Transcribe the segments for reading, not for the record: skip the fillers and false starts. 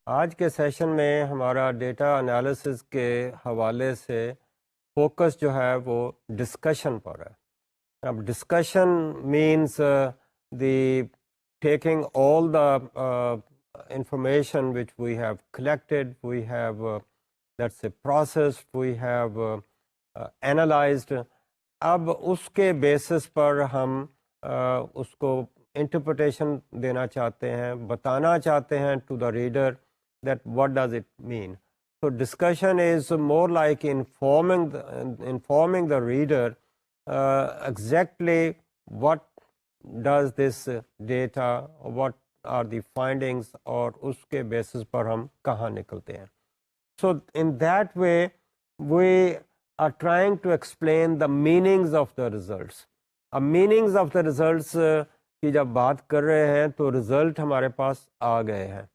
आज के सेशन में हमारा डेटा एनालिसिस के हवाले से फोकस जो है वो डिस्कशन पर है। अब discussion means the taking all the information which we have collected, we have let's say processed, we have analyzed. अब उसके बेसिस पर हम उसको इंटरप्रिटेशन देना चाहते हैं, बताना चाहते हैं to the reader that what does it mean. So discussion is more like informing the reader exactly what does this data, what are the findings और उसके basis पर हम कहाँ निकलते हैं. So in that way we are trying to explain the meanings of the results. अब meanings of the results की जब बात कर रहे हैं तो result हमारे पास आ गए हैं.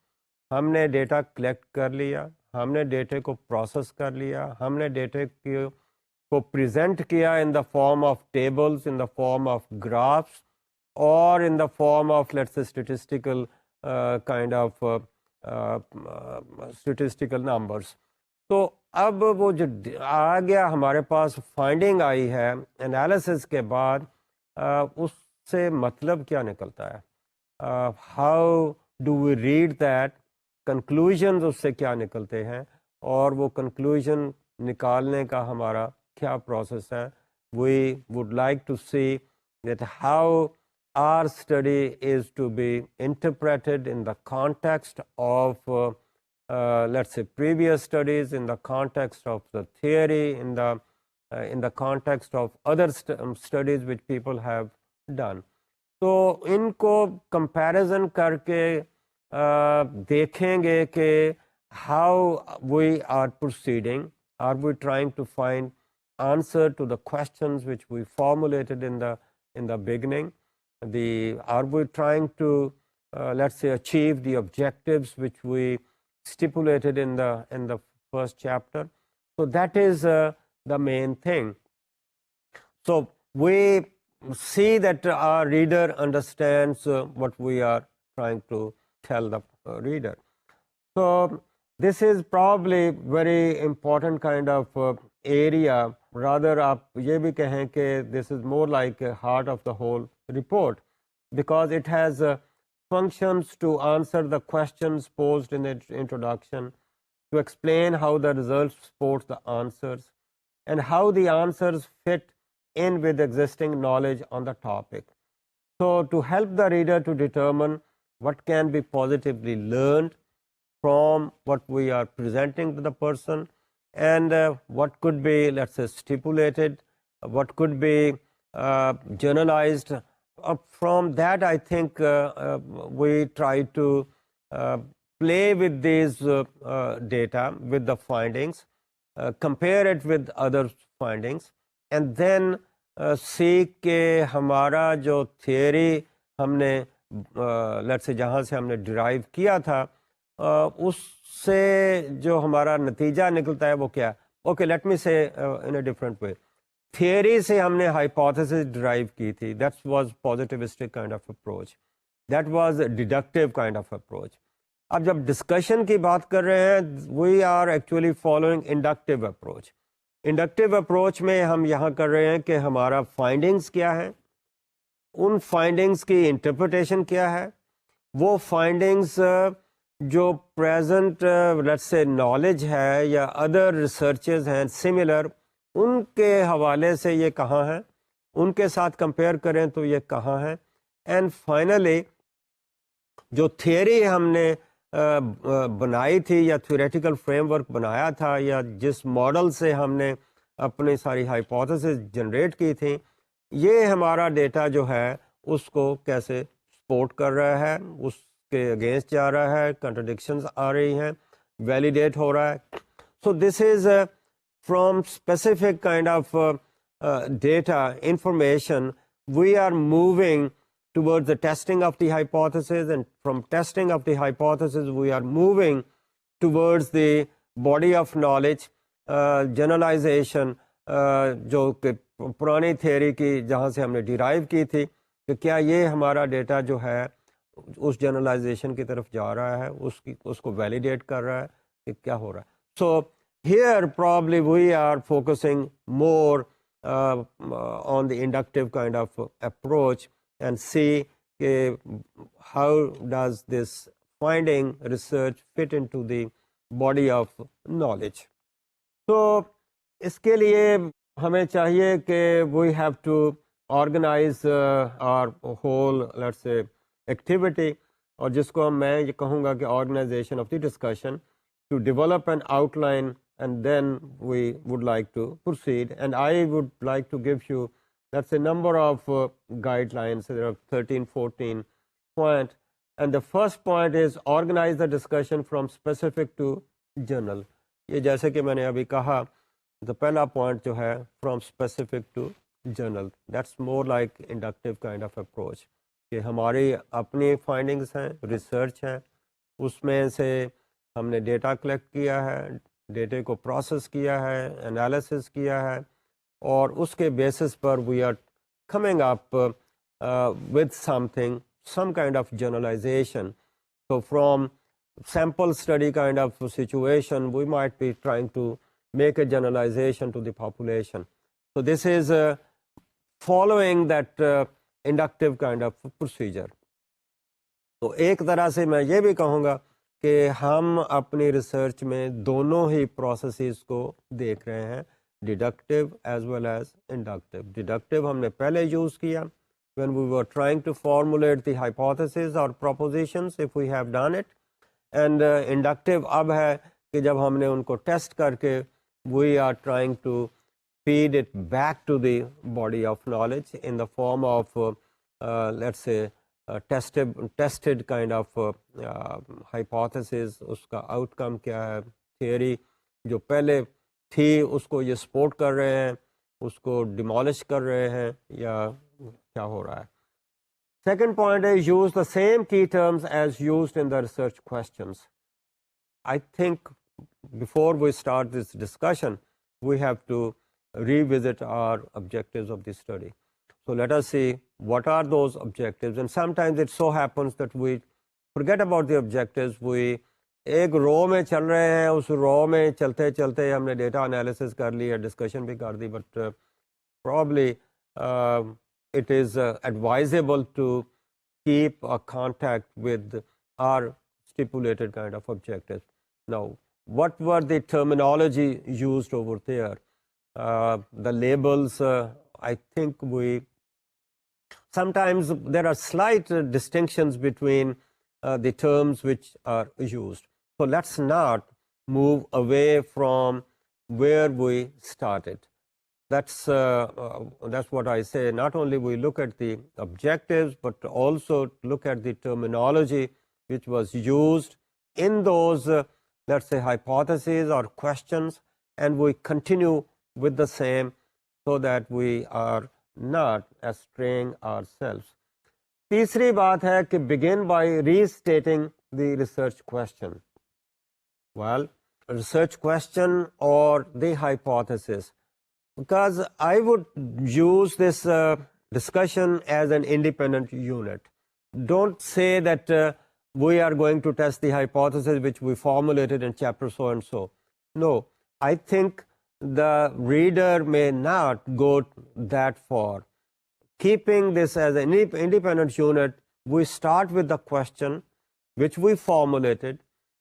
हमने डेटा कलेक्ट कर लिया, हमने डेटे को प्रोसेस कर लिया, हमने डेटे को प्रेजेंट किया in the form of tables, in the form of graphs और in the form of let's say statistical kind of statistical numbers. तो अब वो जो आ गया हमारे पास फाइंडिंग आई है एनालिसिस के बाद, उससे मतलब क्या निकलता है, how do we read that, conclusion उससे क्या निकलते हैं और वो कंक्लूजन निकालने का हमारा क्या प्रोसेस है. We would like to see that how our study is to be interpreted in the context of let's say previous studies, in the context of the theory, in the context of other studies which people have done. तो इनको comparison करके देखेंगे कि how we are proceeding, are we trying to find answer to the questions which we formulated in the beginning, are we trying to let's say achieve the objectives which we stipulated in the first chapter. So that is the main thing. So we see that our reader understands what we are trying to tell the reader. So this is probably very important kind of area. Rather आप ये भी कहें कि this is more like a heart of the whole report, because it has functions to answer the questions posed in the introduction, to explain how the results support the answers, and how the answers fit in with existing knowledge on the topic. So to help the reader to determine what can be positively learned from what we are presenting to the person, and what could be, let's say, stipulated, what could be generalized. From that, I think we try to play with these data, with the findings, compare it with other findings, and then see कि हमारा जो theory हमने let's say जहाँ से हमने derive किया था, उससे जो हमारा नतीजा निकलता है वो क्या. ओके, लेट मी से इन अ डिफरेंट वे. थियरी से हमने हाइपोथेसिस डिराइव की थी, that was positivistic kind of approach, that was deductive kind of approach. अब जब डिस्कशन की बात कर रहे हैं, we are actually following inductive approach. Inductive approach में हम यहाँ कर रहे हैं कि हमारा फाइंडिंग्स क्या है, उन फाइंडिंग्स की इंटरप्रिटेशन क्या है, वो फाइंडिंग्स जो प्रेजेंट लेट्स से नॉलेज है या अदर रिसर्चेस हैं सिमिलर, उनके हवाले से ये कहाँ है, उनके साथ कंपेयर करें तो ये कहाँ है. एंड फाइनली जो थियरी हमने बनाई थी या थ्योरेटिकल फ्रेमवर्क बनाया था या जिस मॉडल से हमने अपनी सारी हाइपोथेसिस जनरेट की थी, ये हमारा डेटा जो है उसको कैसे सपोर्ट कर रहा है, उसके अगेंस्ट जा रहा है, कंट्राडिक्शंस आ रही हैं, वैलिडेट हो रहा है. So this is from specific kind of data information we are moving towards the testing of the hypothesis, and from testing of the hypothesis we are moving towards the body of knowledge, generalization, जो कि पुरानी theory की जहाँ से हमने derive की थी कि क्या ये हमारा डेटा जो है उस जनरलाइजेशन की तरफ जा रहा है, उसको वैलिडेट कर रहा है कि क्या हो रहा है. So here probably we are focusing more on the inductive kind of approach and see how does this finding research fit into the body of knowledge. So इसके लिए हमें चाहिए कि we have to organize our whole, let's say, activity, और जिसको मैं ये कहूँगा कि organization of the discussion, to develop an outline, and then we would like to proceed. And I would like to give you, that's a number of guidelines. There are 13, 14 points. And the first point is organize the discussion from specific to general. ये जैसे कि मैंने अभी कहा, the पहला point जो है from specific to general. That's more like inductive kind of approach. कि हमारी अपनी findings हैं, research है, उसमें से हमने डेटा कलेक्ट किया है, डेटे को प्रोसेस किया है, एनालिसिस किया है, और उसके बेसिस पर we are coming up with something, some kind of generalization. So from sample study kind of situation, we might be trying to make a generalization to the population. So this is following that inductive kind of procedure. तो एक तरह से मैं ये भी कहूँगा कि हम अपनी रिसर्च में दोनों ही प्रोसेसेस को देख रहे हैं, deductive as well as inductive. Deductive हमने पहले यूज़ किया when we were trying to formulate the hypothesis or propositions, if we have done it, and inductive अब है कि जब हमने उनको टेस्ट करके we are trying to feed it back to the body of knowledge in the form of let's say tested kind of hypothesis. उसका outcome क्या है, theory जो पहले थी उसको ये support कर रहे हैं, उसको demolish कर रहे हैं, या क्या हो रहा है. Second point is use the same key terms as used in the research questions. I think before we start this discussion, we have to revisit our objectives of the study. So let us see what are those objectives. And sometimes it so happens that we forget about the objectives. We एक रो में चल रहे हैं, उस रो में चलते चलते हमने डेटा एनालिसिस कर लिया, डिस्कशन भी कर दी, but probably it is advisable to keep a contact with our stipulated kind of objectives. Now, what were the terminology used over there? The labels, I think sometimes there are slight distinctions between the terms which are used. So let's not move away from where we started. That's what I say. Not only we look at the objectives, but also look at the terminology which was used in those, let's say, hypotheses or questions, and we continue with the same so that we are not straying ourselves. तीसरी बात है कि begin by restating the research question. Well, research question or the hypothesis, because I would use this discussion as an independent unit. Don't say that we are going to test the hypothesis which we formulated in chapter so and so. No, I think the reader may not go that far. Keeping this as an independent unit, we start with the question which we formulated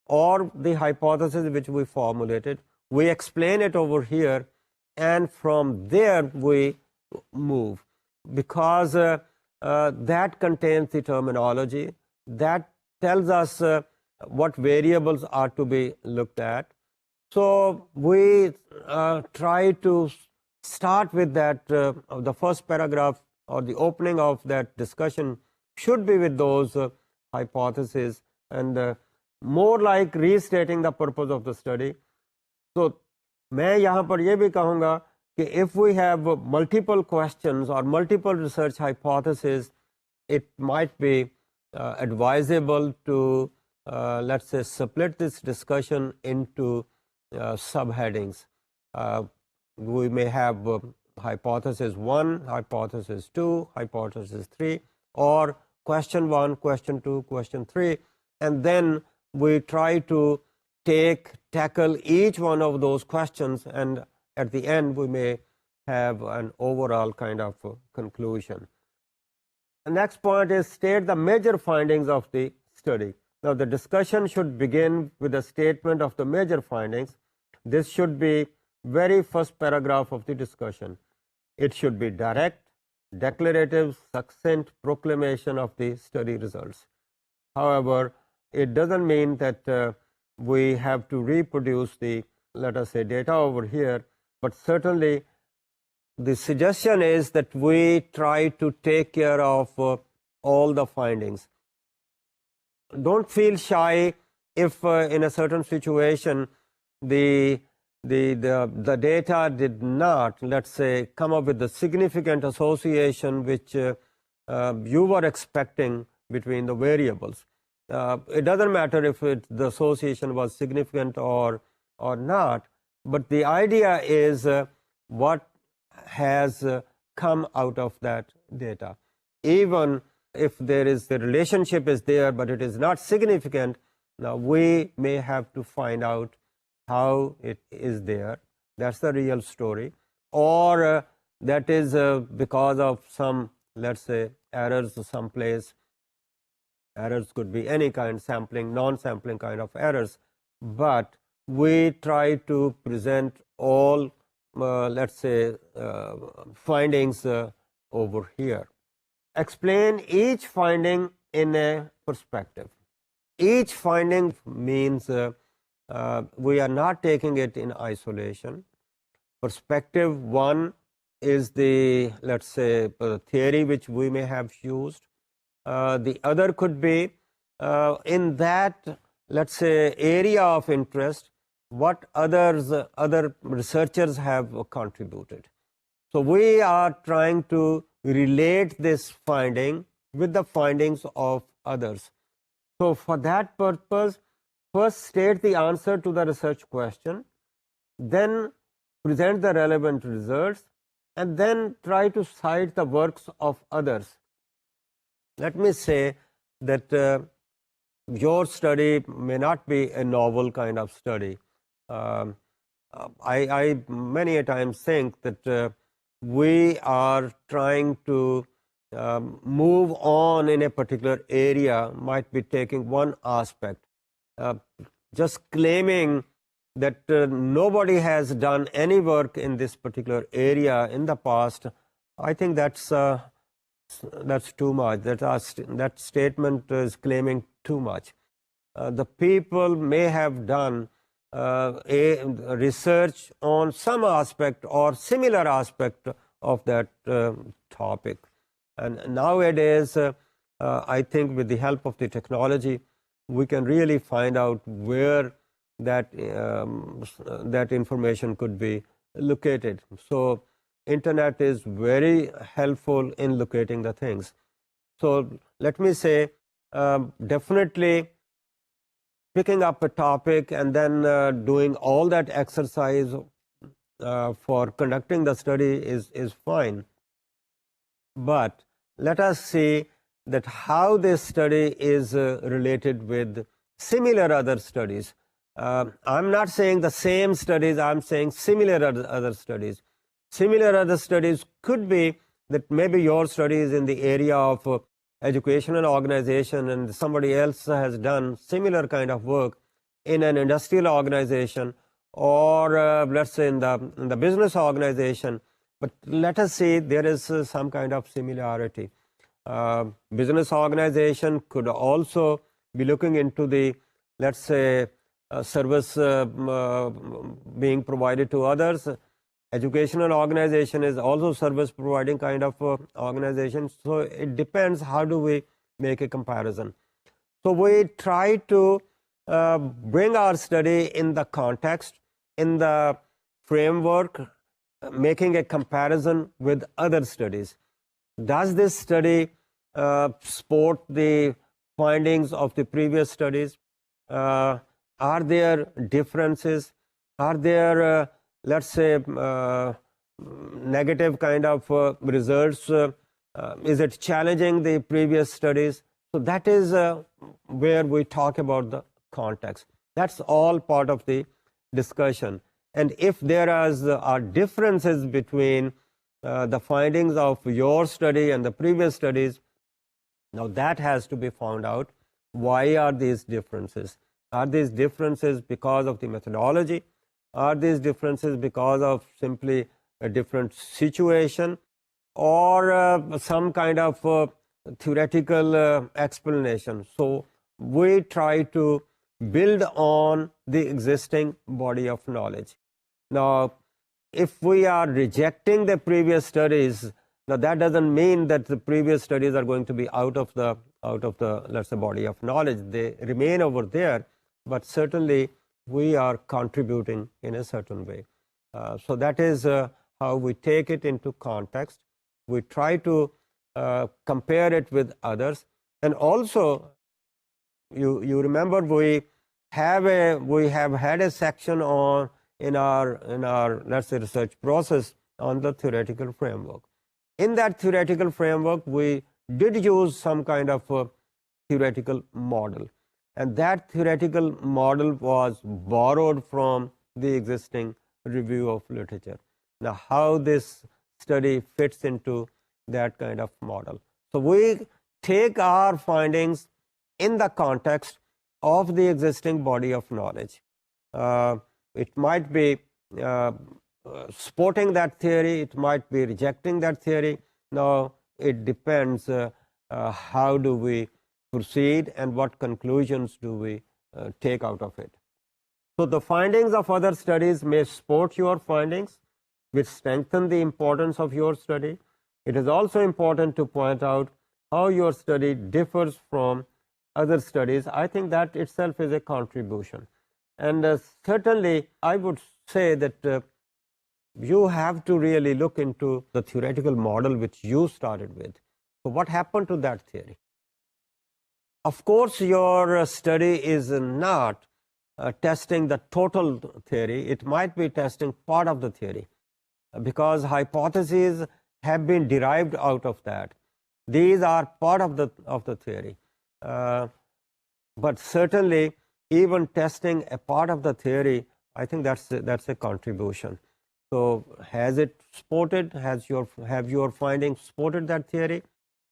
or the hypothesis which we formulated. We explain it over here, and from there we move, because that contains the terminology, that tells us what variables are to be looked at. So we try to start with that. The first paragraph or the opening of that discussion should be with those hypotheses, and more like restating the purpose of the study. So मैं यहाँ पर ये भी कहूँगा कि if we have multiple questions or multiple research hypotheses, it might be advisable to let's say split this discussion into subheadings. We may have hypothesis 1, hypothesis 2, hypothesis 3, or question 1, question 2, question 3, and then we try to tackle each one of those questions, and at the end we may have an overall kind of conclusion. The next point is state the major findings of the study. Now, the discussion should begin with a statement of the major findings. This should be very first paragraph of the discussion. It should be direct, declarative, succinct proclamation of the study results. However, it doesn't mean that we have to reproduce the, let us say, data over here, but certainly the suggestion is that we try to take care of all the findings. Don't feel shy if in a certain situation the data did not, let's say, come up with the significant association which you were expecting between the variables. It doesn't matter if the association was significant or not, but the idea is what has come out of that data. Even if there is the relationship is there, but it is not significant, now we may have to find out how it is there. That's the real story. Or that is because of some, let's say, errors someplace. Errors could be any kind, sampling, non-sampling kind of errors. But we try to present all, let's say, findings over here. Explain each finding in a perspective. Each finding means we are not taking it in isolation. Perspective 1 is the, let's say, theory which we may have used. The other could be in that, let's say, area of interest, what other researchers have contributed. So we are trying to relate this finding with the findings of others. So for that purpose, first state the answer to the research question, then present the relevant results, and then try to cite the works of others. Let me say that your study may not be a novel kind of study. I many a times think that we are trying to move on in a particular area, might be taking one aspect. Just claiming that nobody has done any work in this particular area in the past, I think that's too much. That statement is claiming too much. The people may have done a research on some aspect or similar aspect of that topic. And nowadays, I think with the help of the technology, we can really find out where that information could be located. So internet is very helpful in locating the things. So let me say, definitely picking up a topic and then doing all that exercise for conducting the study is fine. But let us see that how this study is related with similar other studies. I'm not saying the same studies, I'm saying similar other studies. Similar other studies could be that maybe your study is in the area of educational organization and somebody else has done similar kind of work in an industrial organization or let's say in the business organization. But let us say there is some kind of similarity. Business organization could also be looking into the, let's say, service being provided to others. Educational organization is also service providing kind of organization. So it depends how do we make a comparison. So we try to bring our study in the context, in the framework, making a comparison with other studies. Does this study support the findings of the previous studies? Are there differences? Are there let's say negative kind of results Is it challenging the previous studies? So that is where we talk about the context. That's all part of the discussion. And if there are differences between the findings of your study and the previous studies, now that has to be found out. Why are these differences? Are these differences because of the methodology? Are these differences because of simply a different situation, or some kind of theoretical explanation? So we try to build on the existing body of knowledge. Now, if we are rejecting the previous studies, now that doesn't mean that the previous studies are going to be out of the let's say body of knowledge. They remain over there, but certainly we are contributing in a certain way. So that is how we take it into context. We try to compare it with others, and also you remember we have had a section on in our let's say research process on the theoretical framework. In that theoretical framework, we did use some kind of a theoretical model, and that theoretical model was borrowed from the existing review of literature. Now, how this study fits into that kind of model. So we take our findings in the context of the existing body of knowledge. It might be supporting that theory, it might be rejecting that theory. Now, it depends how do we proceed and what conclusions do we take out of it. So the findings of other studies may support your findings, which strengthen the importance of your study. It is also important to point out how your study differs from other studies. I think that itself is a contribution. And certainly, I would say that you have to really look into the theoretical model which you started with. So what happened to that theory? Of course, your study is not testing the total theory. It might be testing part of the theory, because hypotheses have been derived out of that. These are part of the theory. But certainly, even testing a part of the theory, I think that's a contribution. So has it supported? Have your findings supported that theory,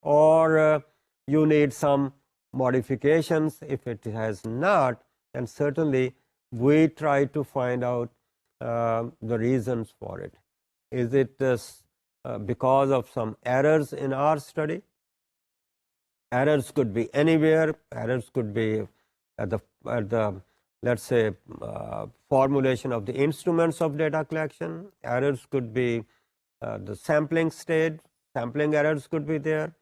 or you need some modifications? If it has not, then certainly we try to find out the reasons for it. Is it because of some errors in our study? Errors could be anywhere. Errors could be at the let's say formulation of the instruments of data collection. Errors could be the sampling stage. Sampling errors could be there.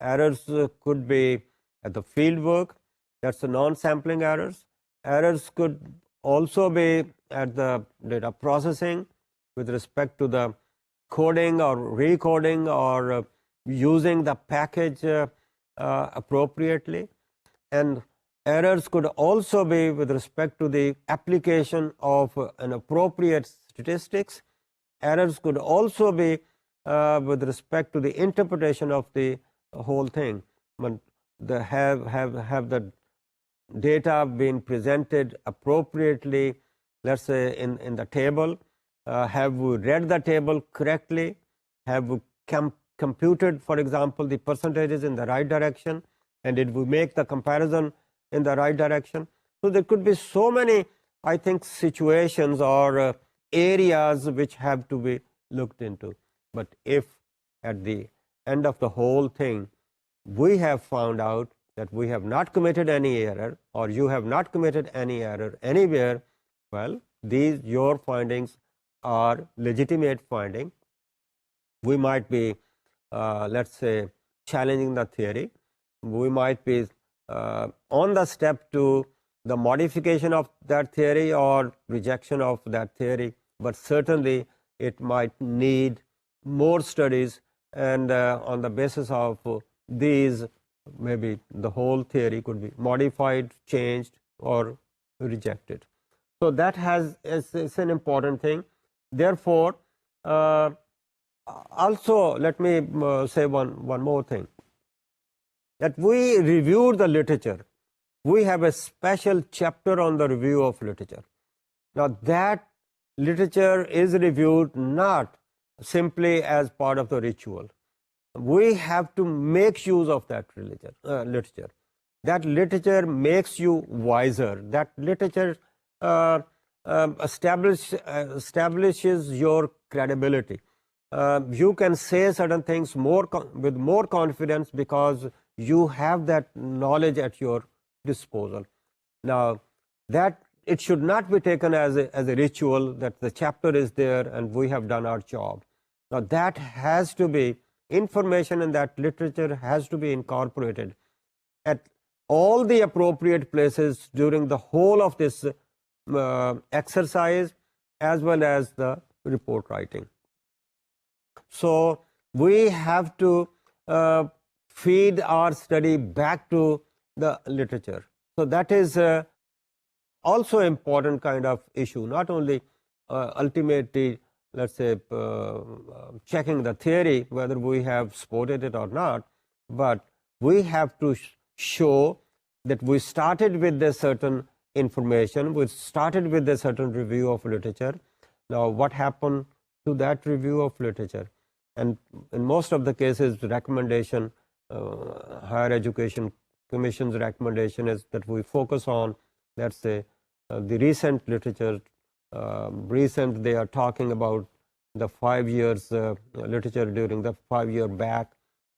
Errors could be at the field work. That's the non-sampling errors. Errors could also be at the data processing with respect to the coding or recoding or using the package appropriately. And errors could also be with respect to the application of an appropriate statistics. Errors could also be with respect to the interpretation of the whole thing. When have the data been presented appropriately, let's say in the table? Have we read the table correctly? Have we computed, for example, the percentages in the right direction? And did we make the comparison in the right direction? So there could be so many, I think, situations or areas which have to be looked into. But if at the end of the whole thing, we have found out that we have not committed any error, or you have not committed any error anywhere, well, your findings are legitimate finding. We might be, let's say, challenging the theory. We might be on the step to the modification of that theory or rejection of that theory, but certainly it might need more studies, and on the basis of these, maybe the whole theory could be modified, changed, or rejected. So that is an important thing. Therefore, Also, let me say one more thing, that we reviewed the literature. We have a special chapter on the review of literature. Now, that literature is reviewed not simply as part of the ritual. We have to make use of that literature. That literature makes you wiser. That literature establishes your credibility. You can say certain things with more confidence because you have that knowledge at your disposal. Now, that it should not be taken as a ritual, that the chapter is there and we have done our job. Now, that has to be, information in that literature has to be incorporated at all the appropriate places during the whole of this exercise, as well as the report writing. So we have to feed our study back to the literature. So that is also important kind of issue, not only ultimately, let's say, checking the theory, whether we have supported it or not, but we have to show that we started with a certain information, we started with a certain review of literature. Now, what happened to that review of literature? And in most of the cases, the recommendation, Higher Education Commission's recommendation is that we focus on, let's say, the recent literature. Recent, they are talking about the 5 years literature during the 5-year back.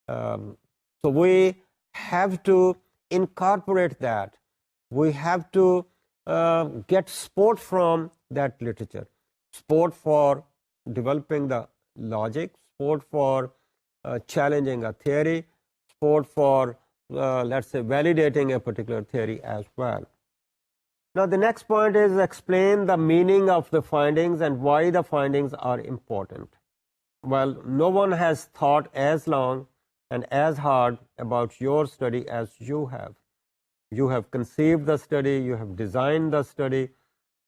So we have to incorporate that. We have to get support from that literature, support for developing the logic, support for challenging a theory, support for, let's say, validating a particular theory as well. Now, the next point is explain the meaning of the findings and why the findings are important. Well, no one has thought as long and as hard about your study as you have. You have conceived the study, you have designed the study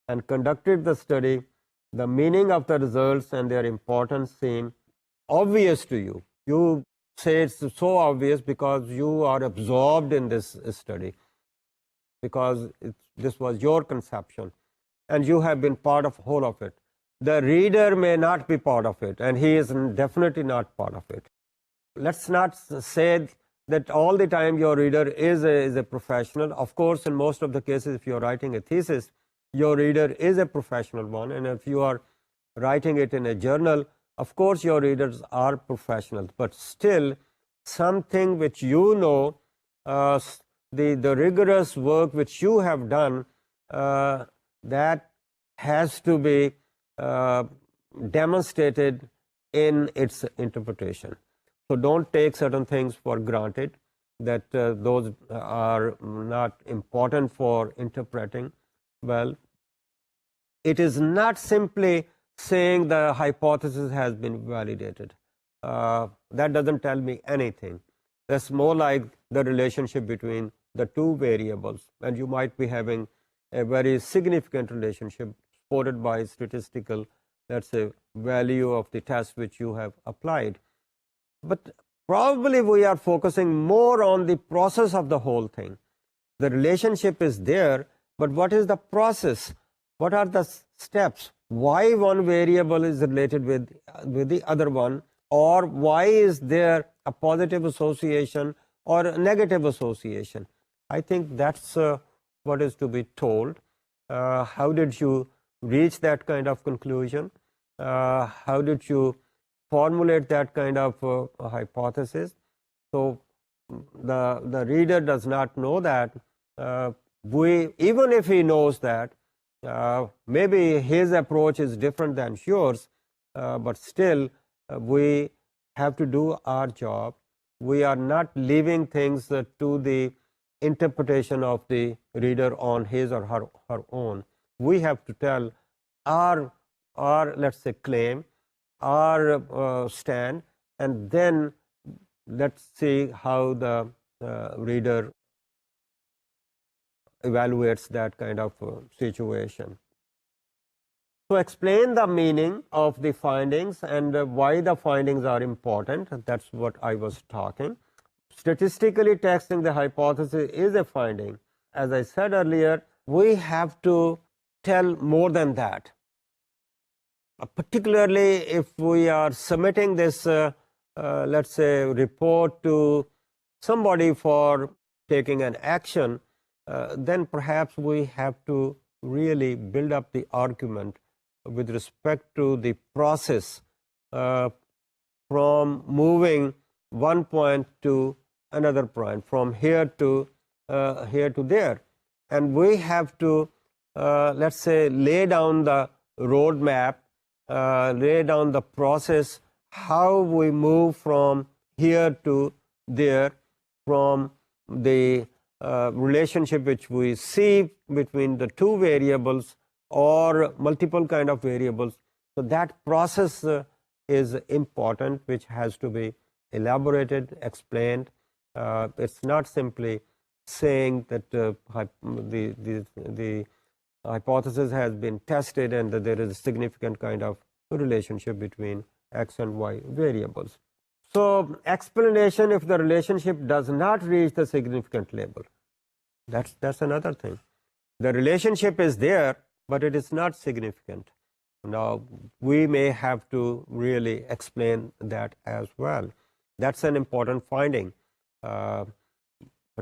and conducted the study. The meaning of the results and their importance seem obvious to you. You say it's so obvious because you are absorbed in this study, because this was your conception and you have been part of whole of it. The reader may not be part of it, and he is definitely not part of it. Let's not say that all the time your reader is a professional. Of course, in most of the cases, if you're writing a thesis, your reader is a professional one, and if you are writing it in a journal, of course your readers are professionals. But still, something which you know, the rigorous work which you have done, that has to be demonstrated in its interpretation. So don't take certain things for granted, that those are not important for interpreting. Well, it is not simply saying the hypothesis has been validated. That doesn't tell me anything. That's more like the relationship between the two variables, and you might be having a very significant relationship supported by statistical, let's say, value of the test which you have applied. But probably we are focusing more on the process of the whole thing. The relationship is there, but what is the process? What are the steps? Why one variable is related with the other one, or why is there a positive association or a negative association? I think that's what is to be told. How did you reach that kind of conclusion? How did you formulate that kind of hypothesis? So the reader does not know that. Even if he knows that, maybe his approach is different than yours, but still we have to do our job. We are not leaving things to the interpretation of the reader on his or her own. We have to tell our let's say, claim, our stand, and then let's see how the reader evaluates that kind of situation. So explain the meaning of the findings and why the findings are important. That's what I was talking. Statistically testing the hypothesis is a finding. As I said earlier, we have to tell more than that. Particularly if we are submitting this, let's say, report to somebody for taking an action, then perhaps we have to really build up the argument with respect to the process from moving one point to another point, from here to there. And we have to, let's say, lay down the roadmap, lay down the process, how we move from here to there, from the relationship which we see between the two variables or multiple kind of variables. So that process is important, which has to be elaborated, explained. It's not simply saying that the hypothesis has been tested and that there is a significant kind of relationship between X and Y variables. So explanation if the relationship does not reach the significant level. That's another thing. The relationship is there, but it is not significant. Now, we may have to really explain that as well. That's an important finding. But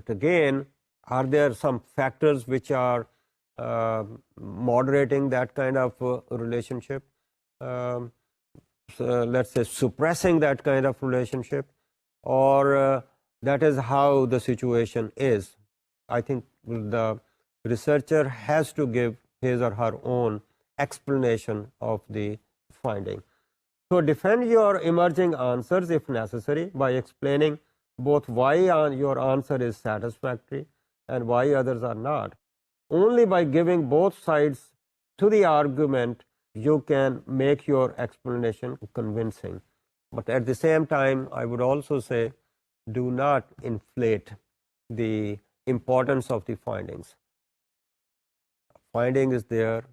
again, are there some factors which are moderating that kind of relationship? So let's say suppressing that kind of relationship, or that is how the situation is. I think the researcher has to give his or her own explanation of the finding. So defend your emerging answers if necessary by explaining both why your answer is satisfactory and why others are not. Only by giving both sides to the argument you can make your explanation convincing. But at the same time, I would also say, do not inflate the importance of the findings. Finding is there,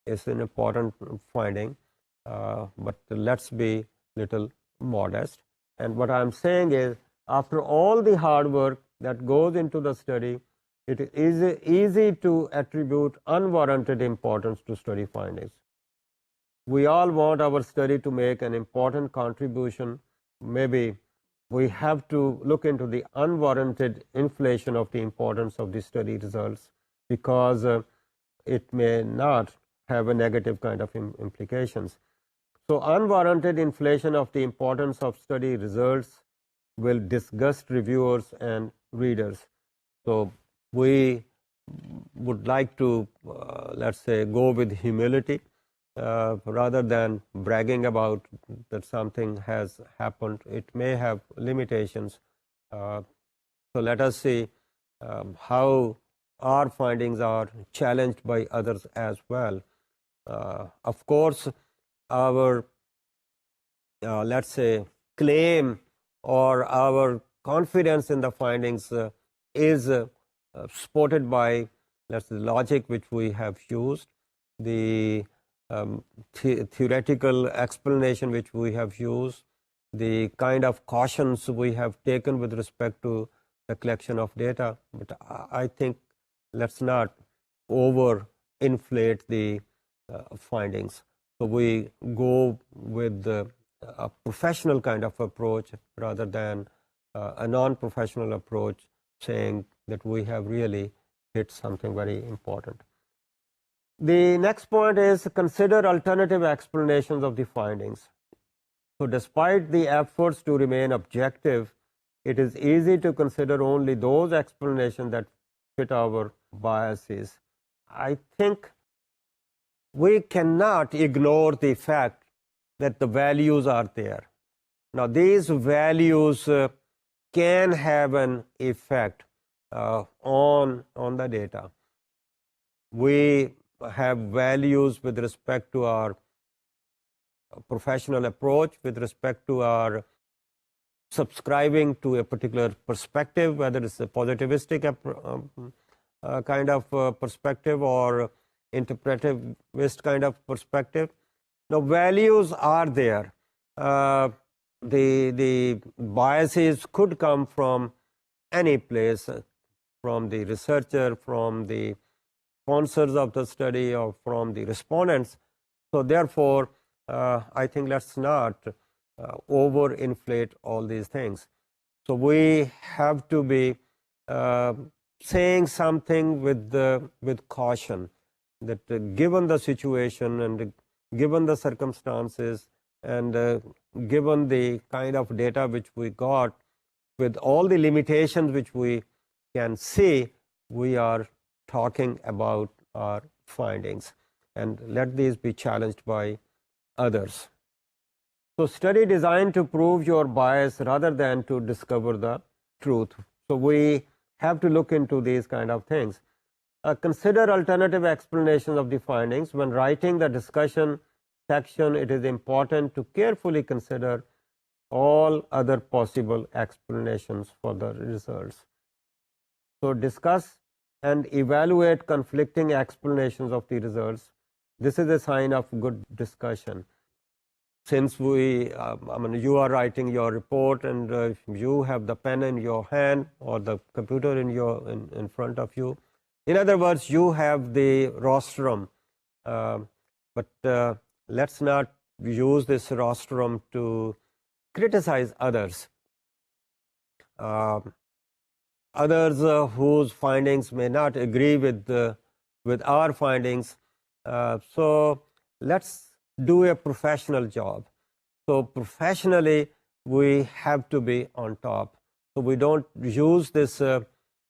it's an important finding, but let's be little modest. And what I'm saying is, after all the hard work that goes into the study, it is easy to attribute unwarranted importance to study findings. We all want our study to make an important contribution. Maybe we have to look into the unwarranted inflation of the importance of the study results, because it may not have a negative kind of implications. So unwarranted inflation of the importance of study results will disgust reviewers and readers. So we would like to, let's say, go with humility rather than bragging about that something has happened. It may have limitations. So let us see how our findings are challenged by others as well. Of course, our, let's say, claim or our confidence in the findings is supported by, let's say, the logic which we have used, the theoretical explanation which we have used, the kind of cautions we have taken with respect to the collection of data. But I think let's not overinflate the findings. So we go with a professional kind of approach rather than a non-professional approach, saying that we have really hit something very important. The next point is consider alternative explanations of the findings. So despite the efforts to remain objective, it is easy to consider only those explanations that fit our biases. I think we cannot ignore the fact that the values are there. Now, these values can have an effect on the data. We have values with respect to our professional approach, with respect to our subscribing to a particular perspective, whether it's a positivistic kind of perspective or interpretivist kind of perspective. Now, values are there. The biases could come from any place, from the researcher, from the sponsors of the study, or from the respondents. So therefore, I think let's not overinflate all these things. So we have to be saying something with caution, that given the situation and given the circumstances and given the kind of data which we got, with all the limitations which we can see, we are talking about our findings, and let these be challenged by others. So study designed to prove your bias rather than to discover the truth. So we have to look into these kind of things. Consider alternative explanations of the findings. When writing the discussion section, it is important to carefully consider all other possible explanations for the results. So discuss and evaluate conflicting explanations of the results. This is a sign of good discussion. Since you are writing your report, and you have the pen in your hand or the computer in front of you. In other words, you have the rostrum, but let's not use this rostrum to criticize others. Others whose findings may not agree with our findings. So let's do a professional job. So professionally, we have to be on top. So we don't use this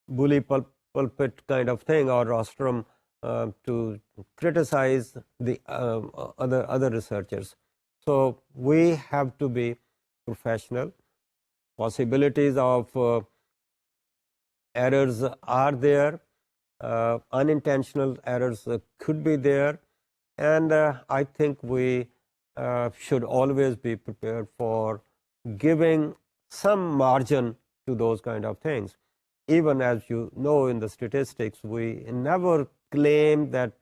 bully pulpit kind of thing or rostrum to criticize the other researchers. So we have to be professional. Possibilities of errors are there. Unintentional errors could be there. And I think we should always be prepared for giving some margin to those kind of things. Even as you know, in the statistics, we never claim that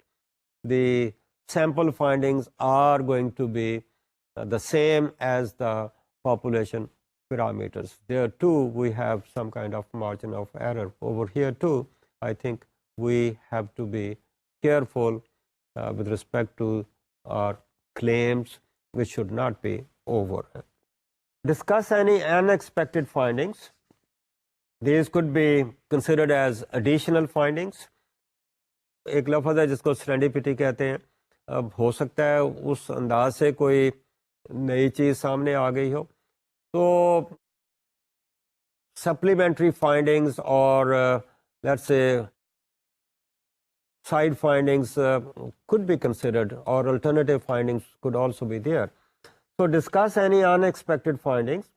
the sample findings are going to be the same as the population parameters. There too, we have some kind of margin of error. Over here too, I think we have to be careful with respect to our claims, which should not be over. Discuss any unexpected findings. These could be considered as additional findings. एक लफ्ज़ है जिसको serendipity कहते हैं. अब हो सकता है उस अंदाज से कोई नई चीज़ सामने आ गई हो. So supplementary findings, or let's say side findings could be considered, or alternative findings could also be there. So discuss any unexpected findings.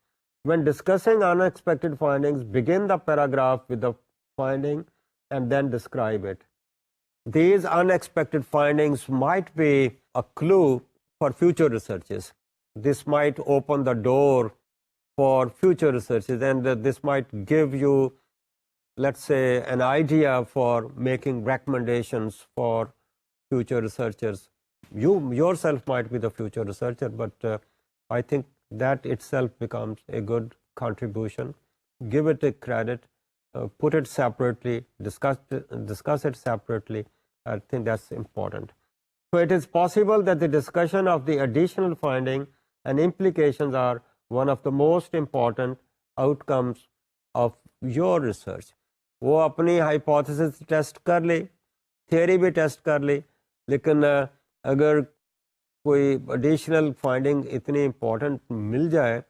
When discussing unexpected findings, begin the paragraph with the finding and then describe it. These unexpected findings might be a clue for future researches. This might open the door for future researches, and this might give you, let's say, an idea for making recommendations for future researchers. You yourself might be the future researcher, but I think that itself becomes a good contribution. Give it a credit, put it separately, discuss it separately. I think that's important. So it is possible that the discussion of the additional finding and implications are one of the most important outcomes of your research. वो अपनी hypothesis test कर ले, theory भी test कर ले, लेकिन अगर कोई additional finding इतनी important मिल जाए,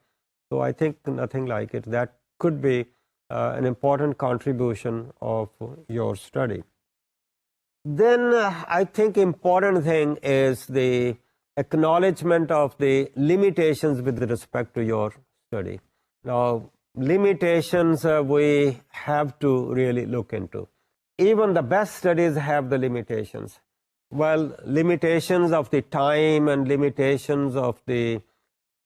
so I think nothing like it. That could be an important contribution of your study. Then I think important thing is the acknowledgement of the limitations with respect to your study. Now, limitations we have to really look into. Even the best studies have the limitations. Well, limitations of the time and limitations of the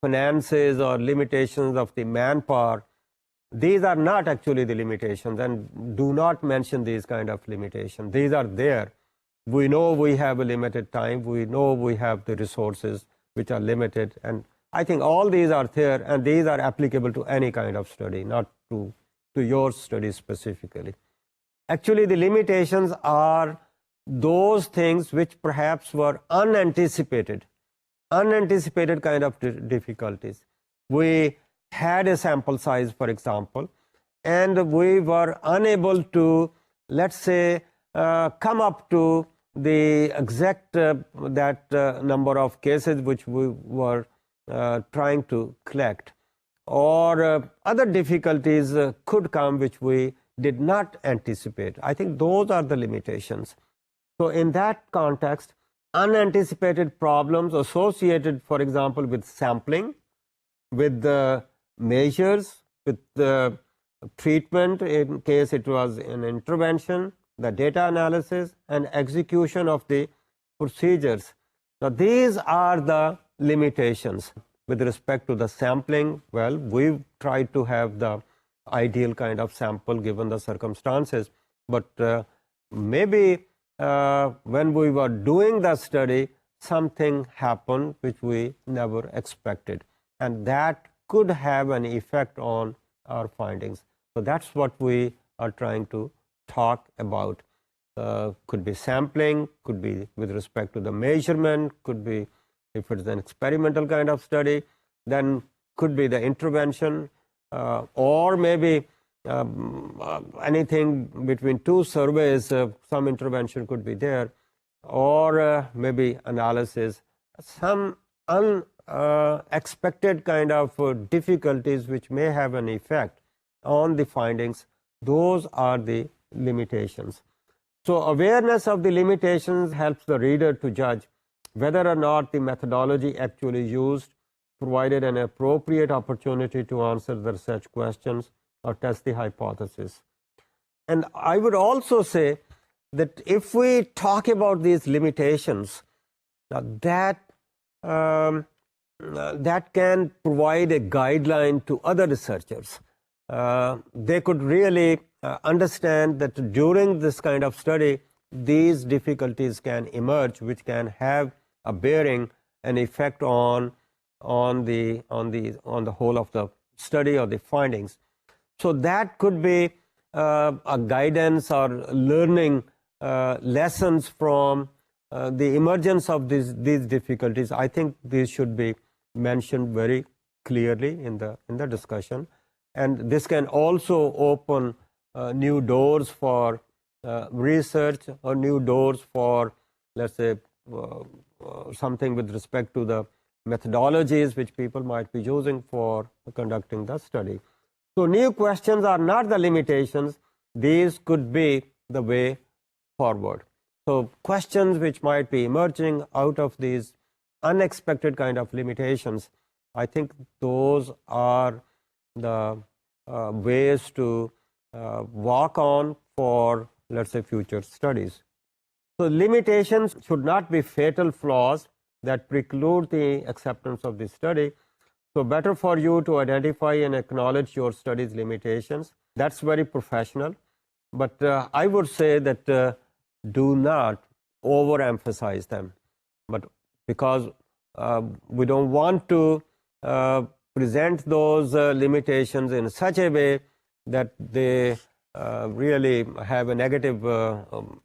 finances or limitations of the manpower, these are not actually the limitations, and do not mention these kind of limitations. These are there. We know we have a limited time. We know we have the resources which are limited. And I think all these are there, and these are applicable to any kind of study, not to your study specifically. Actually, the limitations are those things which perhaps were unanticipated kind of difficulties. We had a sample size, for example, and we were unable to, let's say, come up to the exact number of cases which we were trying to collect, or other difficulties could come which we did not anticipate. I think those are the limitations. So in that context, unanticipated problems associated, for example, with sampling, with the measures, with the treatment in case it was an intervention, the data analysis and execution of the procedures. Now these are the limitations. With respect to the sampling, well, we've tried to have the ideal kind of sample given the circumstances, but maybe when we were doing the study, something happened which we never expected, and that could have an effect on our findings. So that's what we are trying to talk about. Could be sampling, could be with respect to the measurement, could be if it's an experimental kind of study, then could be the intervention, or maybe anything between two surveys, some intervention could be there, or maybe analysis, some unexpected kind of difficulties which may have an effect on the findings. Those are the limitations. So awareness of the limitations helps the reader to judge whether or not the methodology actually used provided an appropriate opportunity to answer the research questions or test the hypothesis. And I would also say that if we talk about these limitations, that can provide a guideline to other researchers. They could really understand that during this kind of study, these difficulties can emerge, which can have a bearing, an effect on the whole of the study or the findings. So that could be a guidance or learning lessons from the emergence of these difficulties. I think these should be mentioned very clearly in the discussion, and this can also open new doors for research, or new doors for, let's say, something with respect to the methodologies which people might be using for conducting the study. So new questions are not the limitations. These could be the way forward. So questions which might be emerging out of these unexpected kind of limitations, I think those are the ways to walk on for, let's say, future studies. So limitations should not be fatal flaws that preclude the acceptance of the study. So better for you to identify and acknowledge your study's limitations. That's very professional. But I would say that do not overemphasize them. But because we don't want to present those limitations in such a way that they really have a negative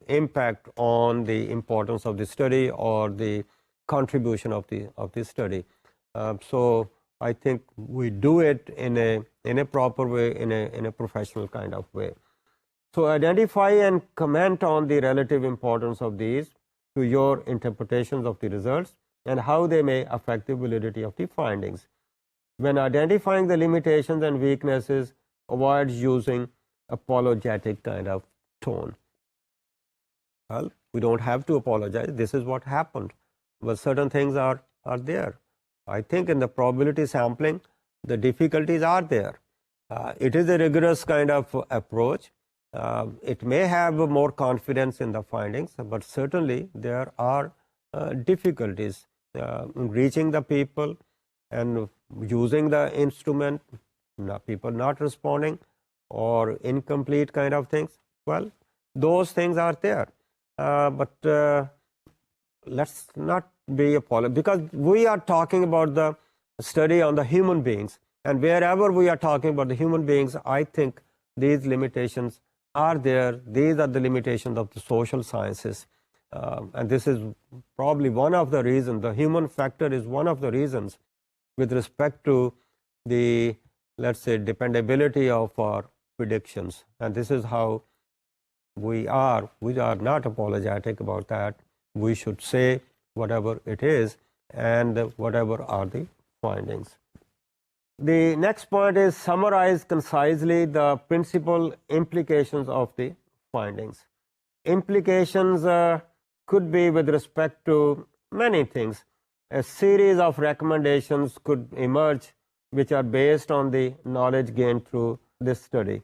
impact on the importance of the study or the contribution of the study. So I think we do it in a proper way, in a professional kind of way. So identify and comment on the relative importance of these to your interpretations of the results and how they may affect the validity of the findings. When identifying the limitations and weaknesses, avoid using apologetic kind of tone. Well, we don't have to apologize. This is what happened. But certain things are there. I think in the probability sampling, the difficulties are there. It is a rigorous kind of approach. It may have more confidence in the findings, but certainly there are difficulties in reaching the people and using the instrument, people not responding or incomplete kind of things. Well, those things are there. but let's not be apologetic, because we are talking about the study on the human beings, and wherever we are talking about the human beings, I think these limitations are there. These are the limitations of the social sciences, and this is probably one of the reasons. The human factor is one of the reasons with respect to the, let's say, dependability of our predictions, and this is how we are not apologetic about that. We should say whatever it is and whatever are the findings. The next point is summarize concisely the principal implications of the findings. Implications could be with respect to many things. A series of recommendations could emerge which are based on the knowledge gained through this study.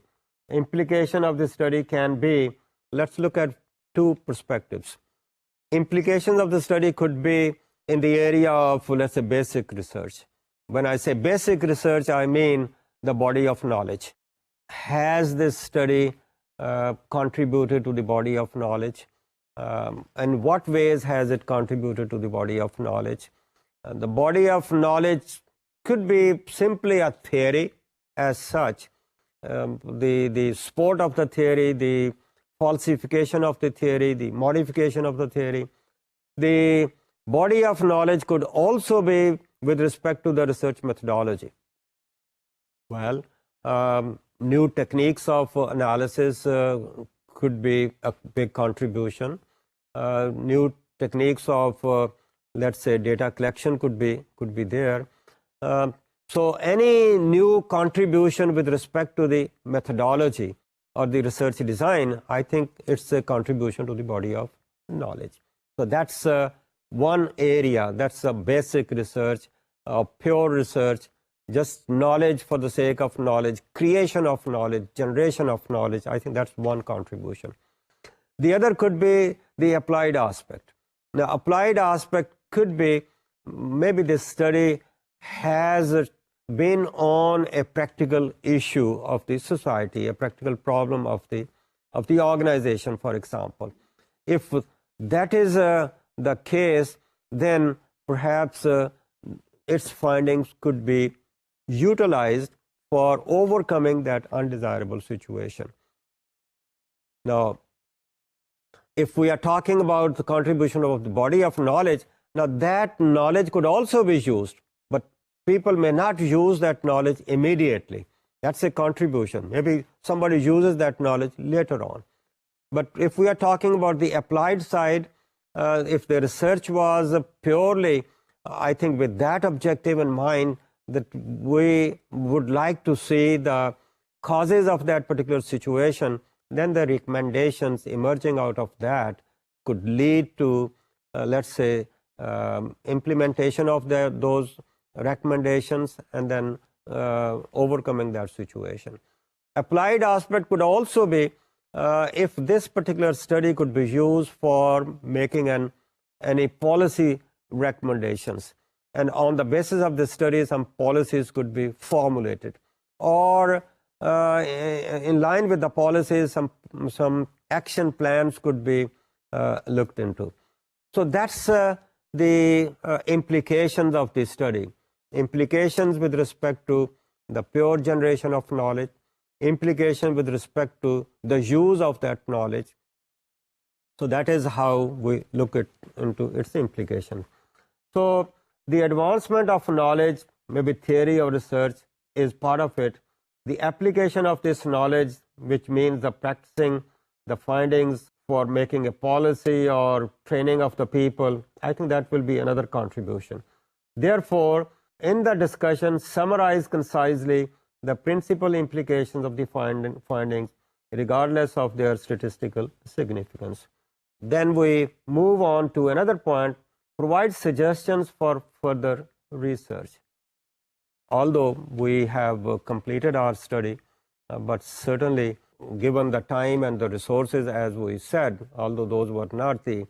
Implication of this study can be, let's look at two perspectives. Implications of the study could be in the area of, let's say, basic research. When I say basic research, I mean the body of knowledge. Has this study contributed to the body of knowledge? In what ways has it contributed to the body of knowledge? The body of knowledge could be simply a theory as such. The support of the theory, the falsification of the theory, the modification of the theory. The body of knowledge could also be with respect to the research methodology. Well, new techniques of analysis could be a big contribution. New techniques of, let's say, data collection could be there. So any new contribution with respect to the methodology or the research design, I think it's a contribution to the body of knowledge. So that's one area, that's a basic research, pure research, just knowledge for the sake of knowledge, creation of knowledge, generation of knowledge. I think that's one contribution. The other could be the applied aspect. The applied aspect could be maybe this study has been on a practical issue of the society, a practical problem of the organization, for example. If that is the case, then perhaps its findings could be utilized for overcoming that undesirable situation. Now, if we are talking about the contribution of the body of knowledge, now that knowledge could also be used, but people may not use that knowledge immediately. That's a contribution. Maybe somebody uses that knowledge later on. But if we are talking about the applied side, if the research was purely, I think with that objective in mind, that we would like to see the causes of that particular situation, then the recommendations emerging out of that could lead to, let's say, implementation of those recommendations and then overcoming that situation. Applied aspect could also be if this particular study could be used for making any policy recommendations, and on the basis of this study some policies could be formulated, or in line with the policies some action plans could be looked into. So that's the implications of this study. Implications with respect to the pure generation of knowledge, implication with respect to the use of that knowledge. So that is how we look into its implication. So the advancement of knowledge, maybe theory or research, is part of it. The application of this knowledge, which means the practicing the findings for making a policy or training of the people, I think that will be another contribution. Therefore, in the discussion, summarize concisely the principal implications of the findings, regardless of their statistical significance. Then we move on to another point, provide suggestions for further research. Although we have completed our study, but certainly given the time and the resources, as we said, although those were not the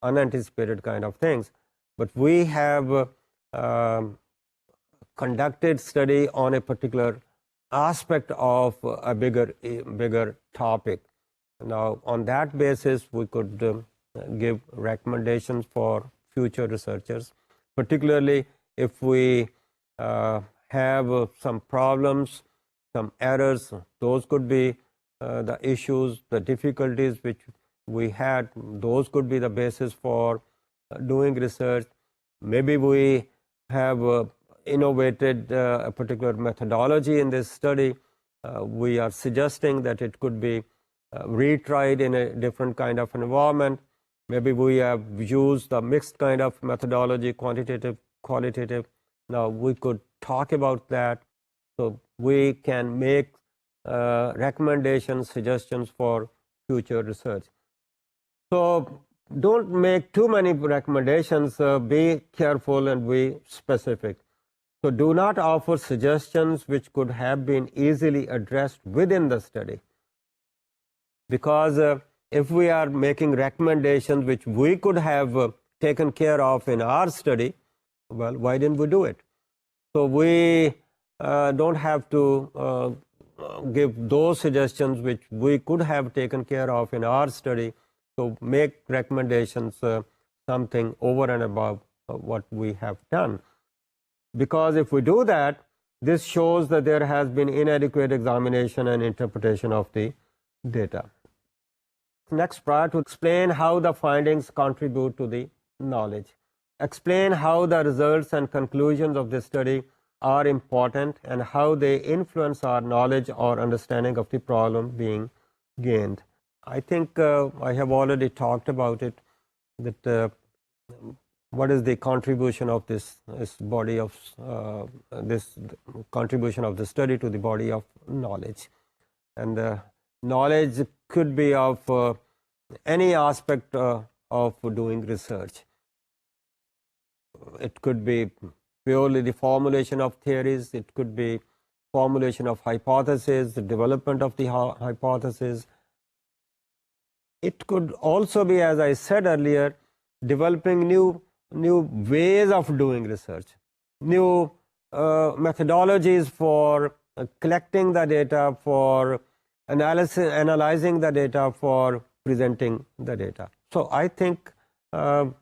unanticipated kind of things, but we have conducted study on a particular aspect of a bigger topic. Now, on that basis, we could give recommendations for future researchers, particularly if we have some problems, some errors. Those could be the issues, the difficulties which we had. Those could be the basis for doing research. Maybe we have innovated a particular methodology in this study. We are suggesting that it could be retried in a different kind of environment. Maybe we have used the mixed kind of methodology, quantitative, qualitative. Now we could talk about that. So we can make recommendations, suggestions for future research. So don't make too many recommendations. Be careful and be specific. So do not offer suggestions which could have been easily addressed within the study. Because if we are making recommendations which we could have taken care of in our study, well, why didn't we do it? So we don't have to give those suggestions which we could have taken care of in our study. So make recommendations something over and above what we have done. Because if we do that, this shows that there has been inadequate examination and interpretation of the data. Next, prior to explain how the findings contribute to the knowledge. Explain how the results and conclusions of this study are important and how they influence our knowledge or understanding of the problem being gained. I think I have already talked about it, that what is the contribution of this body of this contribution of the study to the body of knowledge. And knowledge could be of any aspect of doing research. It could be purely the formulation of theories, it could be formulation of hypotheses, the development of the hypothesis. It could also be, as I said earlier, developing new ways of doing research, new methodologies for collecting the data, for analyzing the data, for presenting the data. So I think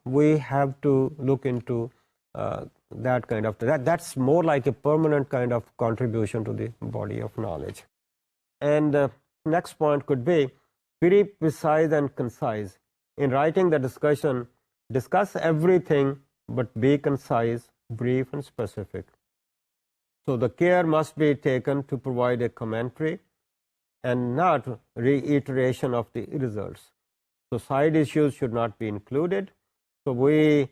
we have to look into that kind of that's more like a permanent kind of contribution to the body of knowledge. And next point could be very precise and concise. In writing the discussion, discuss everything but be concise, brief and specific. So the care must be taken to provide a commentary and not reiteration of the results. So side issues should not be included. So we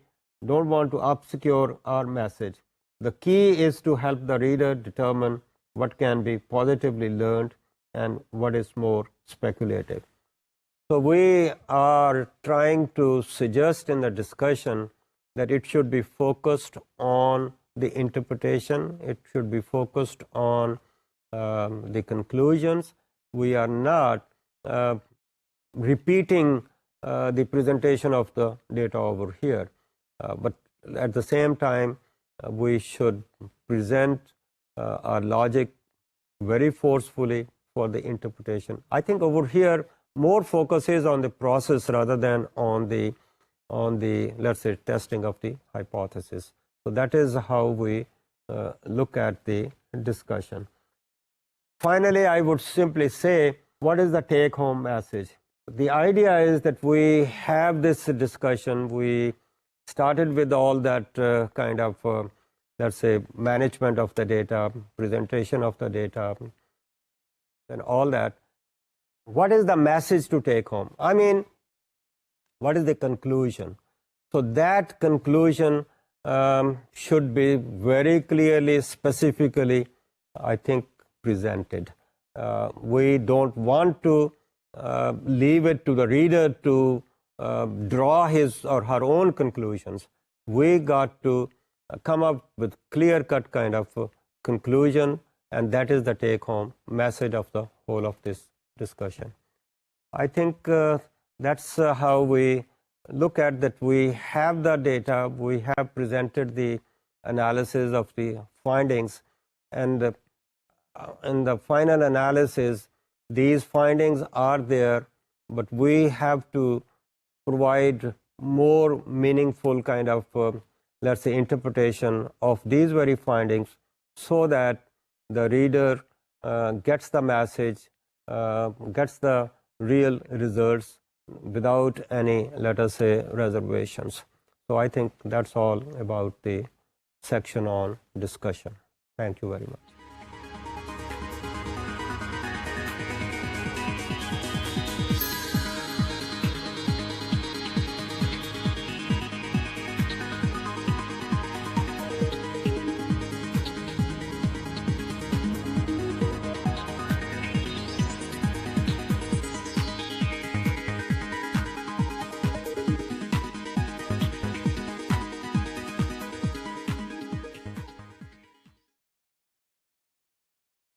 don't want to obscure our message. The key is to help the reader determine what can be positively learned and what is more speculative. So we are trying to suggest in the discussion that it should be focused on the interpretation, it should be focused on the conclusions. We are not repeating the presentation of the data over here, but at the same time we should present our logic very forcefully for the interpretation. I think over here more focus is on the process rather than on the let's say testing of the hypothesis. So that is how we look at the discussion. Finally, I would simply say, what is the take-home message? The idea is that we have this discussion. We started with all that kind of let's say management of the data, presentation of the data, and all that. What is the message to take home? I mean, what is the conclusion? So that conclusion should be very clearly, specifically, I think, presented. We don't want to leave it to the reader to draw his or her own conclusions. We got to come up with clear-cut kind of conclusion, and that is the take-home message of the whole of this discussion. I think that's how we look at that. We have the data, we have presented the analysis of the findings, and in the final analysis, these findings are there but we have to provide more meaningful kind of, let's say, interpretation of these very findings, so that the reader gets the message, gets the real results without any, let us say, reservations. So I think that's all about the section on discussion. Thank you very much.